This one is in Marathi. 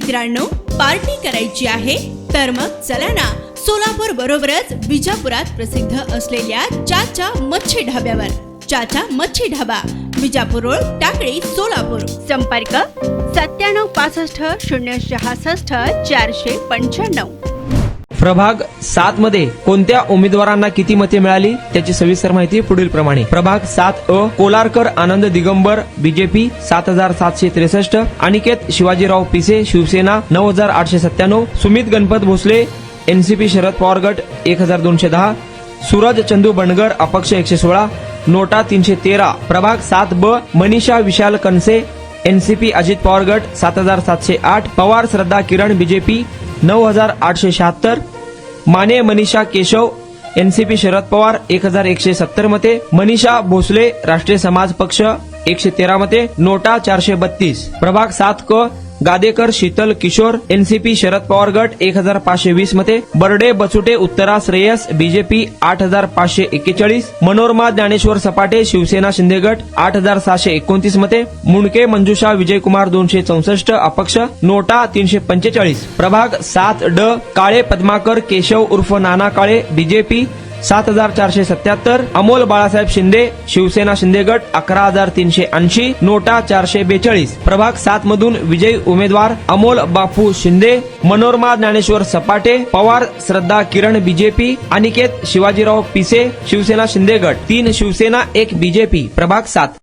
मित्रांनो, पार्टी करायची आहे तर मग चला ना सोलापूर बरोबरच विजापुरात प्रसिद्ध असलेल्या चाचा मच्छी ढाब्यावर. चाचा मच्छी ढाबा, विजापूर रोड, टाकळी, सोलापूर. संपर्क 9765 066 495. प्रभाग 7 मध्ये कोणत्या उमेदवारांना किती मते मिळाली त्याची सविस्तर माहिती पुढील प्रमाणे. प्रभाग 7 अ कोलारकर आनंद दिगंबर बीजेपी 7763, अनिकेत शिवाजीराव पिसे शिवसेना 9897, सुमित गणपत भोसले एनसीपी शरद पवार गट 1210, सूरज चंदू बनगर अपक्ष 116, नोटा 313. प्रभाग 7 ब मनीषा विशाल कनसे एनसीपी अजित पवार गट 7708, पवार श्रद्धा किरण बीजेपी 9876, माने मनीषा केशव एनसीपी शरद पवार 1170 मते, मनीषा भोसले राष्ट्रीय समाज पक्ष 113 मते, नोटा 432. प्रभाग 7 क गादेकर शीतल किशोर एनसीपी शरद पवार गट 1520 मते, बर्डे बचुटे उत्तरा श्रेयस बीजेपी 8541, मनोरमा ज्ञानेश्वर सपाटे शिवसेना शिंदे गट 8729 मते, मुंडके मंजुषा विजयकुमार 264 अपक्ष, नोटा 345. प्रभाग 7 ड काळे पद्माकर केशव उर्फ नाना काळे बीजेपी 7477, अमोल बाळासाहेब शिंदे शिवसेना शिंदे गट 11380, नोटा 442. प्रभाग 7 मधून विजयी उमेदवार अमोल बापू शिंदे, मनोरमा ज्ञानेश्वर सपाटे, पवार श्रद्धा किरण बीजेपी, अनिकेत शिवाजीराव पिसे शिवसेना शिंदे गट 3 शिवसेना 1 बीजेपी. प्रभाग 7